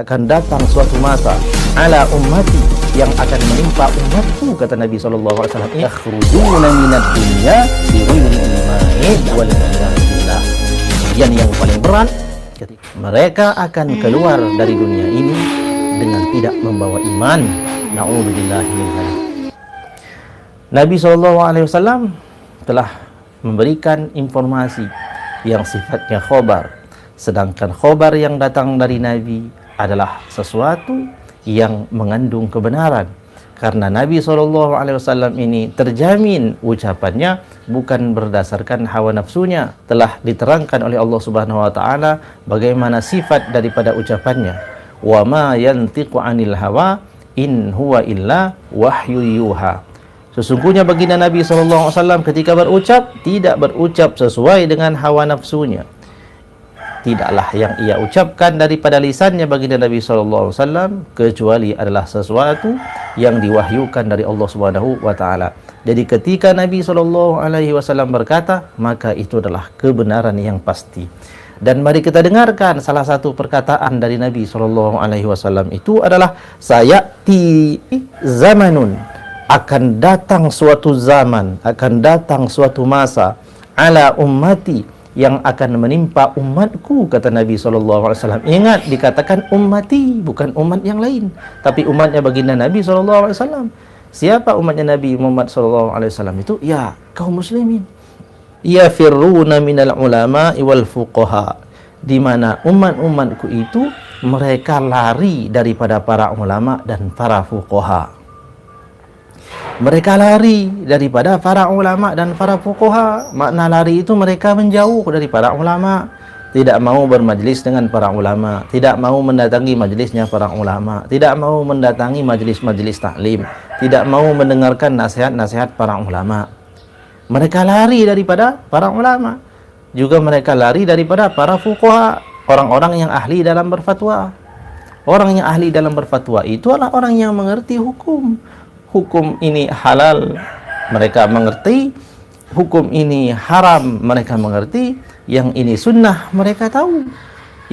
akan datang suatu masa ala ummati yang akan menimpa umatku, kata Nabi SAW, yakhrujuna minad dunya bi ghairi imanin wal billah. Kemudian yang paling berat, ketika mereka akan keluar dari dunia ini dengan tidak membawa iman. Na'udzubillahi min dzalik. Nabi SAW telah memberikan informasi yang sifatnya khobar, sedangkan khobar yang datang dari Nabi adalah sesuatu yang mengandung kebenaran, karena Nabi SAW ini terjamin ucapannya bukan berdasarkan hawa nafsunya. Telah diterangkan oleh Allah Subhanahu wa taala bagaimana sifat daripada ucapannya. Wa ma yantiqu 'anil hawa in huwa illa wahyu yuha. Sesungguhnya baginda Nabi SAW ketika berucap, tidak berucap sesuai dengan hawa nafsunya. Tidaklah yang ia ucapkan daripada lisannya baginda Nabi SAW kecuali adalah sesuatu yang diwahyukan dari Allah Subhanahu wa taala. Jadi ketika Nabi SAW berkata, maka itu adalah kebenaran yang pasti. Dan mari kita dengarkan salah satu perkataan dari Nabi SAW itu adalah, sayati zamanun, akan datang suatu zaman, akan datang suatu masa, ala ummati, yang akan menimpa umatku, kata Nabi SAW. Ingat, dikatakan ummati, bukan umat yang lain, tapi umatnya baginda Nabi SAW. Siapa umatnya Nabi Muhammad SAW itu? Ya, kaum muslimin. Yafirruna minal ulama wal fuqaha, di mana umat-umatku itu mereka lari daripada para ulama dan para fuqaha. Mereka lari daripada para ulama dan para fuqaha. Makna lari itu mereka menjauh dari para ulama, tidak mau bermajlis dengan para ulama, tidak mau mendatangi majlisnya para ulama, tidak mau mendatangi majlis-majlis taklim, tidak mau mendengarkan nasihat-nasihat para ulama. Mereka lari daripada para ulama. Juga mereka lari daripada para fuqaha, orang-orang yang ahli dalam berfatwa. Orang yang ahli dalam berfatwa itu adalah orang yang mengerti hukum. Hukum ini halal, mereka mengerti. Hukum ini haram, mereka mengerti. Yang ini sunnah, mereka tahu.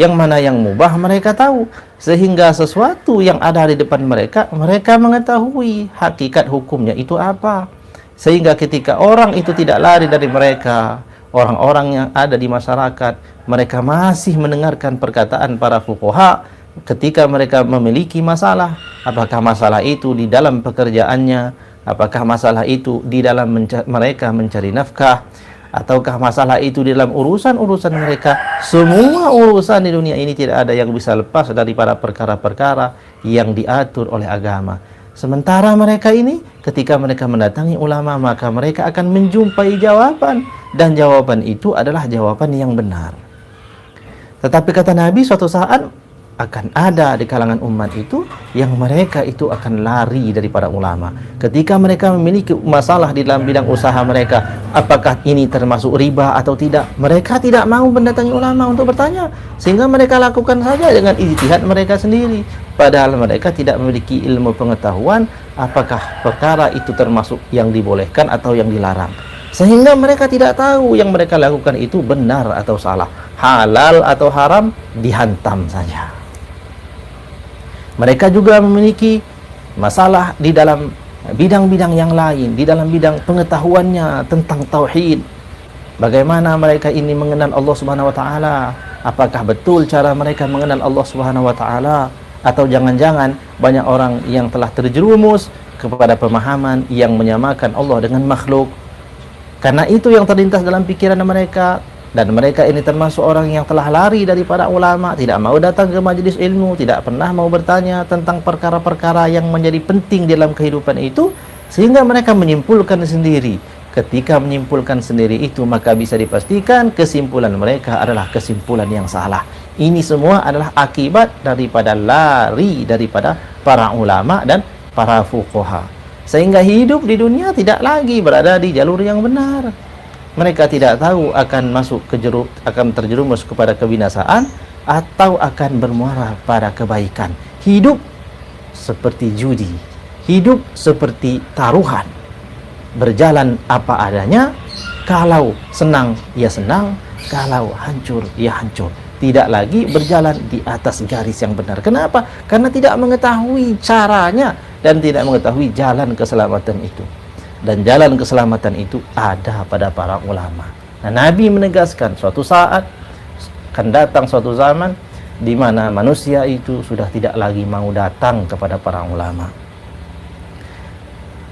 Yang mana yang mubah, mereka tahu. Sehingga sesuatu yang ada di depan mereka, mereka mengetahui hakikat hukumnya itu apa. Sehingga ketika orang itu tidak lari dari mereka, orang-orang yang ada di masyarakat, mereka masih mendengarkan perkataan para fuqaha. Ketika mereka memiliki masalah, apakah masalah itu di dalam pekerjaannya, apakah masalah itu di dalam mereka mencari nafkah, ataukah masalah itu di dalam urusan-urusan mereka, semua urusan di dunia ini tidak ada yang bisa lepas daripada perkara-perkara yang diatur oleh agama. Sementara mereka ini, ketika mereka mendatangi ulama, maka mereka akan menjumpai jawaban, dan jawaban itu adalah jawaban yang benar. Tetapi kata Nabi, suatu saat akan ada di kalangan umat itu yang mereka itu akan lari daripada ulama. Ketika mereka memiliki masalah di dalam bidang usaha mereka, apakah ini termasuk riba atau tidak, mereka tidak mau mendatangi ulama untuk bertanya, sehingga mereka lakukan saja dengan ijtihad mereka sendiri, padahal mereka tidak memiliki ilmu pengetahuan apakah perkara itu termasuk yang dibolehkan atau yang dilarang. Sehingga mereka tidak tahu yang mereka lakukan itu benar atau salah, halal atau haram, dihantam saja. Mereka juga memiliki masalah di dalam bidang-bidang yang lain, di dalam bidang pengetahuannya tentang tauhid. Bagaimana mereka ini mengenal Allah Subhanahu wa taala? Apakah betul cara mereka mengenal Allah Subhanahu wa taala, atau jangan-jangan banyak orang yang telah terjerumus kepada pemahaman yang menyamakan Allah dengan makhluk? Karena itu yang terlintas dalam pikiran mereka. Dan mereka ini termasuk orang yang telah lari daripada ulama, tidak mau datang ke majelis ilmu, tidak pernah mau bertanya tentang perkara-perkara yang menjadi penting dalam kehidupan itu, sehingga mereka menyimpulkan sendiri. Ketika menyimpulkan sendiri itu, maka bisa dipastikan kesimpulan mereka adalah kesimpulan yang salah. Ini semua adalah akibat daripada lari daripada para ulama dan para fuqaha, sehingga hidup di dunia tidak lagi berada di jalur yang benar. Mereka tidak tahu akan akan terjerumus kepada kebinasaan atau akan bermuara pada kebaikan. Hidup seperti judi, hidup seperti taruhan, berjalan apa adanya. Kalau senang ya senang, kalau hancur ya hancur. tidak lagi berjalan di atas garis yang benar. Kenapa? Karena tidak mengetahui caranya dan tidak mengetahui jalan keselamatan itu. Dan jalan keselamatan itu ada pada para ulama. Nah, Nabi menegaskan suatu saat akan datang suatu zaman di mana manusia itu sudah tidak lagi mau datang kepada para ulama.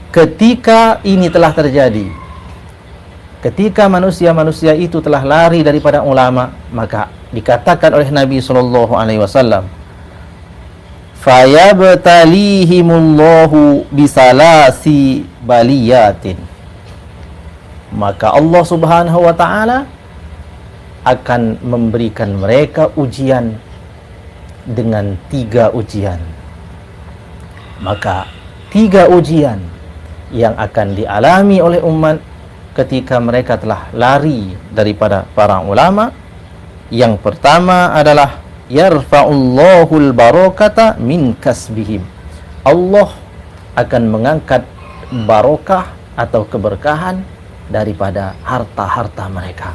Ketika ini telah terjadi, ketika manusia-manusia itu telah lari daripada ulama, maka dikatakan oleh Nabi SAW, fayabtalihimullahu bisalasi baliyatin, maka Allah Subhanahu wa ta'ala akan memberikan mereka ujian dengan 3 ujian. Maka 3 ujian yang akan dialami oleh umat ketika mereka telah lari daripada para ulama. Yang pertama adalah yarfa'ullahul barakata min kasbihim. Allah akan mengangkat barokah atau keberkahan daripada harta-harta mereka.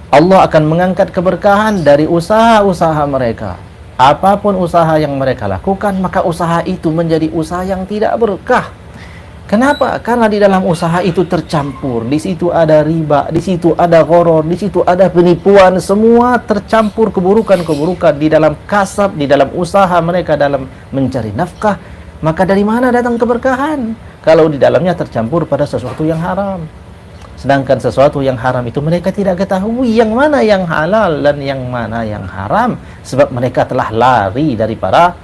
Allah akan mengangkat keberkahan dari usaha-usaha mereka. Apapun usaha yang mereka lakukan, maka usaha itu menjadi usaha yang tidak berkah. Kenapa? Karena di dalam usaha itu tercampur. Di situ ada riba, di situ ada gharar, di situ ada penipuan. Semua tercampur keburukan-keburukan di dalam kasab, di dalam usaha mereka dalam mencari nafkah. Maka dari mana datang keberkahan? Kalau di dalamnya tercampur pada sesuatu yang haram. Sedangkan sesuatu yang haram itu mereka tidak ketahui yang mana yang halal dan yang mana yang haram, sebab mereka telah lari dari para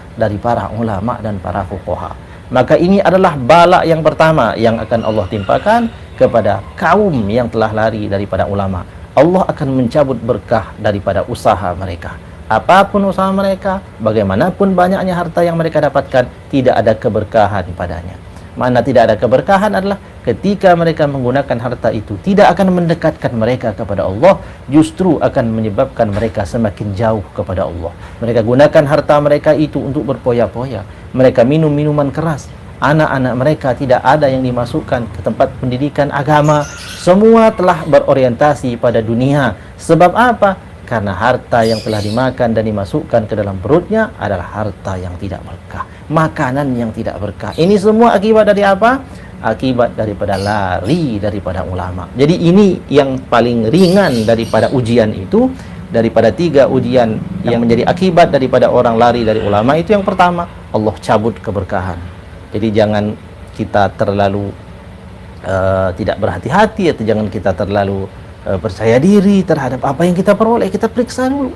ulama dan para fuqaha. Maka ini adalah bala yang pertama yang akan Allah timpakan kepada kaum yang telah lari daripada ulama. Allah akan mencabut berkah daripada usaha mereka. Apapun usaha mereka, bagaimanapun banyaknya harta yang mereka dapatkan, tidak ada keberkahan padanya. Mana tidak ada keberkahan adalah ketika mereka menggunakan harta itu tidak akan mendekatkan mereka kepada Allah, justru akan menyebabkan mereka semakin jauh kepada Allah. Mereka gunakan harta mereka itu untuk berpoya-poya. Mereka minum minuman keras. Anak-anak mereka tidak ada yang dimasukkan ke tempat pendidikan agama. Semua telah berorientasi pada dunia. Sebab apa? Karena harta yang telah dimakan dan dimasukkan ke dalam perutnya adalah harta yang tidak berkah, makanan yang tidak berkah. Ini semua akibat dari apa? Akibat daripada lari daripada ulama. Jadi ini yang paling ringan daripada ujian itu. Daripada 3 ujian yang menjadi akibat daripada orang lari dari ulama, itu yang pertama, Allah cabut keberkahan. Jadi jangan kita terlalu tidak berhati-hati, atau jangan kita terlalu percaya diri terhadap apa yang kita peroleh. Kita periksa dulu.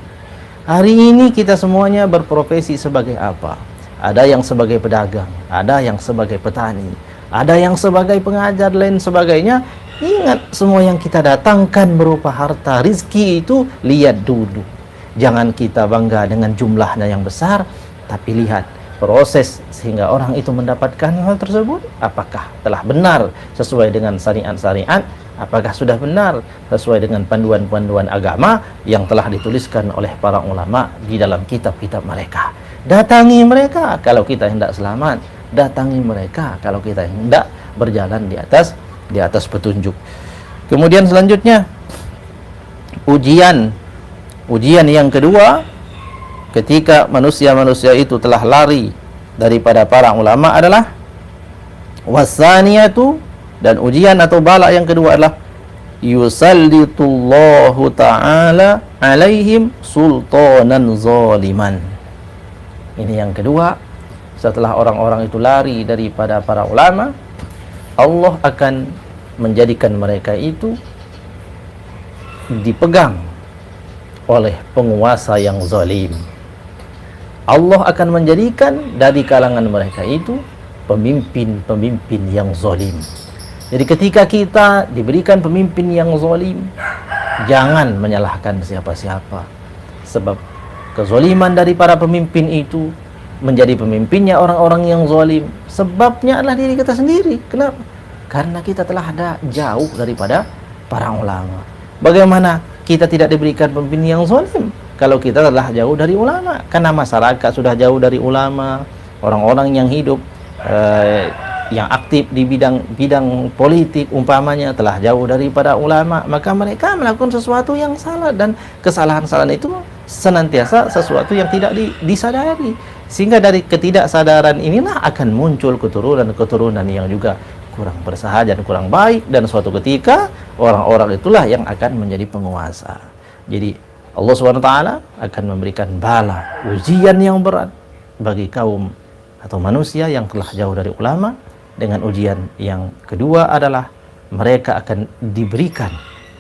Hari ini kita semuanya berprofesi sebagai apa? Ada yang sebagai pedagang, ada yang sebagai petani, ada yang sebagai pengajar, lain sebagainya. Ingat, semua yang kita datangkan berupa harta, rizki itu lihat dulu. Jangan kita bangga dengan jumlahnya yang besar, tapi lihat proses sehingga orang itu mendapatkan hal tersebut. Apakah telah benar sesuai dengan syariat-syariat? Apakah sudah benar sesuai dengan panduan-panduan agama yang telah dituliskan oleh para ulama di dalam kitab-kitab mereka? Datangi mereka kalau kita hendak selamat. Datangi mereka kalau kita hendak berjalan di atas petunjuk. Kemudian selanjutnya ujian yang kedua ketika manusia-manusia itu telah lari daripada para ulama adalah wasaniyatu, dan ujian atau bala yang kedua adalah yusallitullahu ta'ala alaihim sultanan zaliman. Ini yang kedua, setelah orang-orang itu lari daripada para ulama, Allah akan menjadikan mereka itu dipegang oleh penguasa yang zalim. Allah akan menjadikan dari kalangan mereka itu pemimpin-pemimpin yang zalim. Jadi ketika kita diberikan pemimpin yang zalim, jangan menyalahkan siapa-siapa. Sebab kezaliman dari para pemimpin itu menjadi pemimpinnya orang-orang yang zalim, sebabnya adalah diri kita sendiri. Kenapa? Karena kita telah ada jauh daripada para ulama. Bagaimana kita tidak diberikan pemimpin yang zalim kalau kita telah jauh dari ulama? Karena masyarakat sudah jauh dari ulama. Orang-orang yang hidup yang aktif di bidang politik umpamanya telah jauh daripada ulama, maka mereka melakukan sesuatu yang salah, dan kesalahan-kesalahan itu senantiasa sesuatu yang tidak disadari, sehingga dari ketidaksadaran inilah akan muncul keturunan-keturunan yang juga kurang bersahaja dan kurang baik, dan suatu ketika orang-orang itulah yang akan menjadi penguasa. Jadi Allah SWT akan memberikan bala, ujian yang berat bagi kaum atau manusia yang telah jauh dari ulama, dengan ujian yang kedua adalah mereka akan diberikan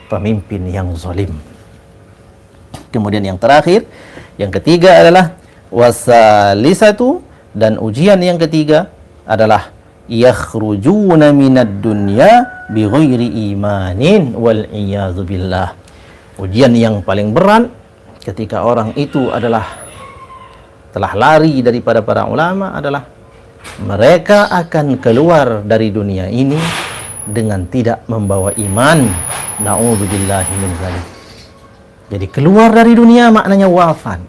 pemimpin yang zalim. Kemudian yang terakhir, yang ketiga adalah wasalisatu, dan ujian yang ketiga adalah yakhrujuna minad dunya bighairi imanin wal iyadzu billah. Ujian yang paling berat ketika orang itu adalah telah lari daripada para ulama adalah mereka akan keluar dari dunia ini dengan tidak membawa iman. Na'udzubillahi min dzalik. Jadi keluar dari dunia maknanya wafat,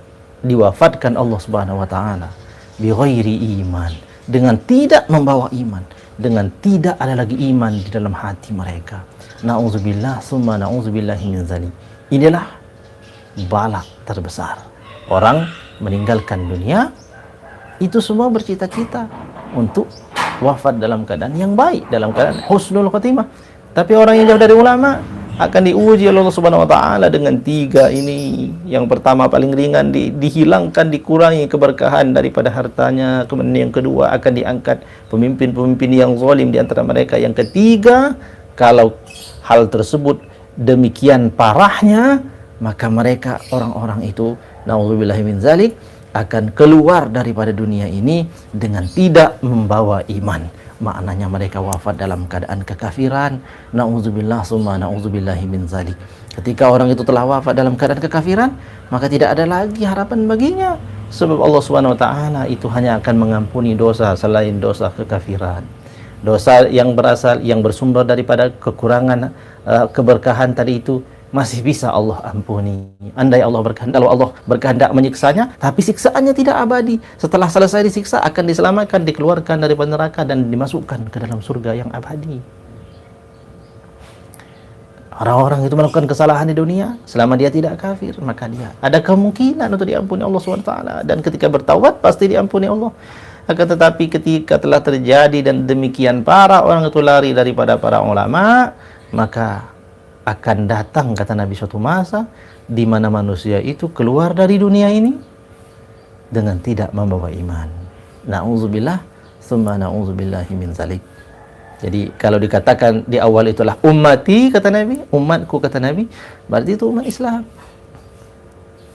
diwafatkan Allah Subhanahu wa taala bi ghairi iman, dengan tidak membawa iman, dengan tidak ada lagi iman di dalam hati mereka. Na'udzubillah summa na'udzubillahi min dzalik. Inilah bala terbesar. Orang meninggalkan dunia itu semua bercita-cita untuk wafat dalam keadaan yang baik, dalam keadaan husnul khotimah. Tapi orang yang jauh dari ulama akan diuji oleh Allah Subhanahu wa taala dengan tiga ini. Yang pertama paling ringan, dihilangkan, dikurangi keberkahan daripada hartanya. Kemudian yang kedua akan diangkat pemimpin-pemimpin yang zalim di antara mereka. Yang ketiga, kalau hal tersebut demikian parahnya, maka mereka orang-orang itu na'udzubillahi min dzalik akan keluar daripada dunia ini dengan tidak membawa iman. Maknanya mereka wafat dalam keadaan kekafiran. Na'udzubillah summa na'udzubillahi min dzalik. Ketika orang itu telah wafat dalam keadaan kekafiran, maka tidak ada lagi harapan baginya, sebab Allah Subhanahu wa taala itu hanya akan mengampuni dosa selain dosa kekafiran. Dosa yang bersumber daripada kekurangan keberkahan tadi itu masih bisa Allah ampuni. Andai Allah berkehendak, kalau Allah berkehendak menyiksanya, tapi siksaannya tidak abadi. Setelah selesai disiksa akan diselamatkan, dikeluarkan dari neraka dan dimasukkan ke dalam surga yang abadi. Orang-orang itu melakukan kesalahan di dunia, selama dia tidak kafir, maka dia ada kemungkinan untuk diampuni Allah SWT. Dan ketika bertaubat pasti diampuni Allah. Akan tetapi ketika telah terjadi dan demikian parah orang itu lari daripada para ulama, maka akan datang, kata Nabi, suatu masa di mana manusia itu keluar dari dunia ini dengan tidak membawa iman. Na'udzubillah summa na'udzubillahi min dzalik. Jadi kalau dikatakan di awal itulah ummati, kata Nabi, umatku, kata Nabi, berarti itu umat Islam.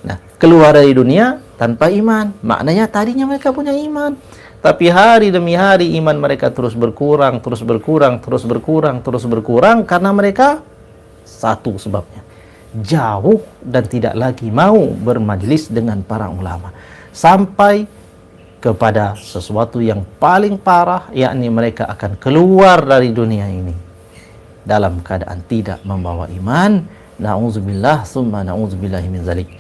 Nah, keluar dari dunia tanpa iman, maknanya tadinya mereka punya iman, tapi hari demi hari iman mereka terus berkurang karena mereka satu sebabnya, jauh dan tidak lagi mau bermajlis dengan para ulama, sampai kepada sesuatu yang paling parah, yakni mereka akan keluar dari dunia ini dalam keadaan tidak membawa iman. Na'udzubillah summa na'udzubillahi min dzalik.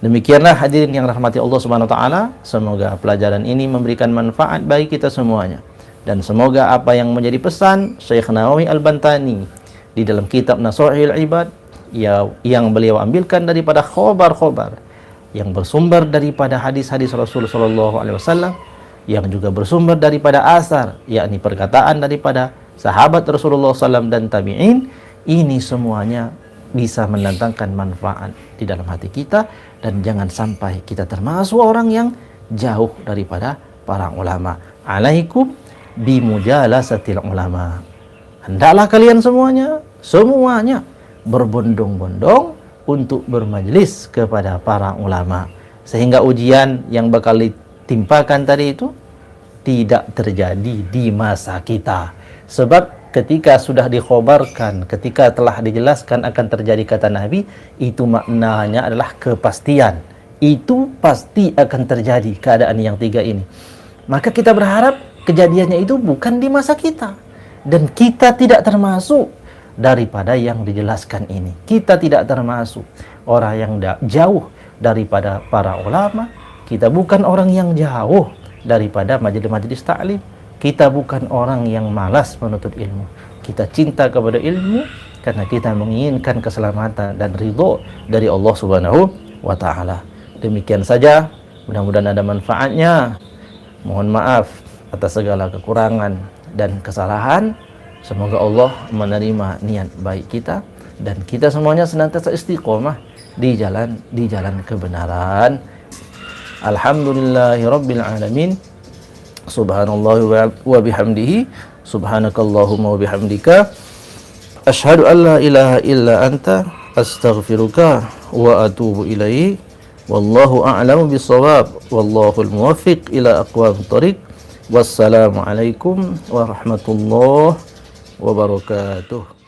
Demikianlah hadirin yang rahmati Allah Subhanahu wa taala, semoga pelajaran ini memberikan manfaat bagi kita semuanya, dan semoga apa yang menjadi pesan Syekh Nawawi Al-Bantani di dalam kitab Nasaihul Ibad yang beliau ambilkan daripada khobar-khobar yang bersumber daripada hadis-hadis Rasul sallallahu alaihi wasallam, yang juga bersumber daripada asar, yakni perkataan daripada sahabat Rasulullah SAW dan tabi'in, ini semuanya bisa mendatangkan manfaat di dalam hati kita, dan jangan sampai kita termasuk orang yang jauh daripada para ulama. Alaikum bimujalasatil ulama. Hendaklah kalian semuanya berbondong-bondong untuk bermajlis kepada para ulama, sehingga ujian yang bakal ditimpakan tadi itu tidak terjadi di masa kita. Sebab ketika sudah dikhobarkan, ketika telah dijelaskan akan terjadi, kata Nabi, itu maknanya adalah kepastian. Itu pasti akan terjadi keadaan yang tiga ini. Maka kita berharap kejadiannya itu bukan di masa kita, dan kita tidak termasuk daripada yang dijelaskan ini. Kita tidak termasuk orang yang jauh daripada para ulama. Kita bukan orang yang jauh daripada majelis-majelis ta'lim. Kita bukan orang yang malas menuntut ilmu. Kita cinta kepada ilmu karena kita menginginkan keselamatan dan ridho dari Allah Subhanahu wa taala. Demikian saja, mudah-mudahan ada manfaatnya. Mohon maaf atas segala kekurangan dan kesalahan. Semoga Allah menerima niat baik kita dan kita semuanya senantiasa istiqomah di jalan kebenaran. Alhamdulillahirabbil alamin. Subhanallah wa bihamdihi, subhanakallahumma wa bihamdika, asyhadu an la ilaha illa anta, astaghfiruka wa atubu ilaik. Wallahu a'lamu bissawab, wallahul muwaffiq ila aqwamit thoriq. Wassalamu alaikum warahmatullahi wabarakatuh.